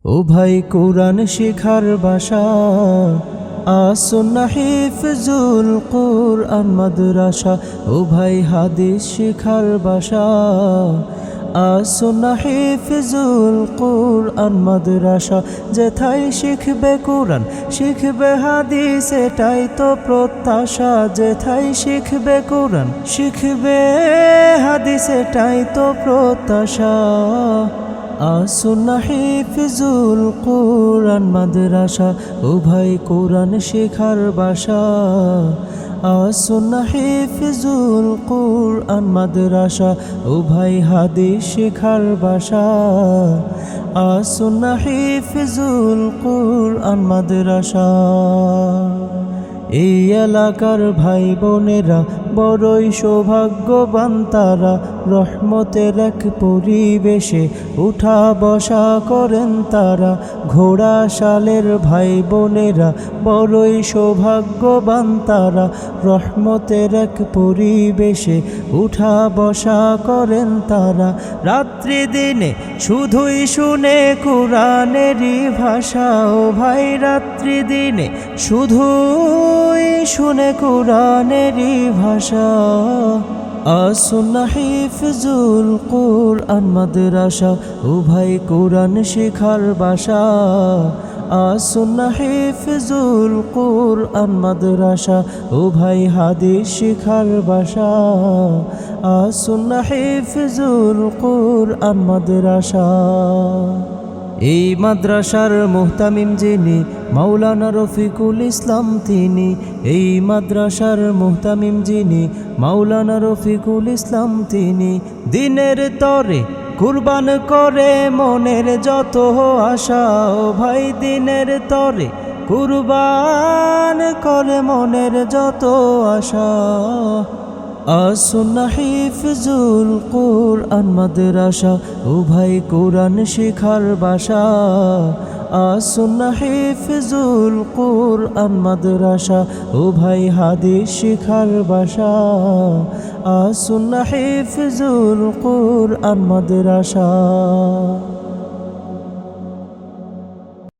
ও ভাই কুরআন শিখার বাসা আসুন্নাহ হিফজুল কুরআন মাদ্রাসা। ও ভাই হাদিস শিখার বাসা আসুন্নাহ হিফজুল কুরআন মাদ্রাসা। যেথায় শিখবে কুরআন শিখবে হাদিস এটাই তো প্রত্যাশা। যেথায় শিখবে কুরআন শিখবে হাদিস এটাই তো প্রত্যাশা। আসুন্নাহ হিফজুল কুরআন মাদ্রাসা। ও ভাই কুরআন শিখার বাসা আসুন্নাহ হিফজুল কুরআন মাদ্রাসা। ও ভাই হাদিস শিখার বাসা আসুন্নাহ হিফজুল কুরআন মাদ্রাসা। এই এলাকার ভাই বোনেরা বড়ই সৌভাগ্যবান তারা, রহমতের এক পরিবেশে উঠা বসা করেন তারা। ঘোড়া শালের ভাই বোনেরা বড়ই সৌভাগ্যবান তারা, রহমতের এক পরিবেশে উঠা বসা করেন তারা। রাত্রি দিনে শুধুই শুনে কুরআনেরই ভাষা। ও ভাই রাত্রি দিনে শুধুই শুনে কুরআনেরই ভাষা। আসুন্নাহ হিফজুল কুরআন মাদ্রাসা। ও ভাই কুরআন শিখার বাসা আসুন্নাহ হিফজুল কুরআন মাদ্রাসা। ও ভাই হাদিস শিখার বাসা আসুন্নাহ হিফজুল কুরআন মাদ্রাসা। এই মাদ্রাসার মুহতামিম যিনি মাওলানা রফিকুল ইসলাম তিনি। এই মাদ্রাসার মুহতামিম যিনি মাওলানা রফিকুল ইসলাম তিনি। দিনের তরে কুরবান করে মনের যত আশা। ও ভাই দিনের তরে কুরবান করে মনের যত আশা। আসুন্নাহ হিফজুল কুরআন মাদ্রাসা। ও ভাই কুরআন শিখার বাসা আসুন্নাহ হিফজুল কুরআন মাদ্রাসা। ও ভাই হাদিস শিখার বাসা আসুন্নাহ হিফজুল কুরআন মাদ্রাসা।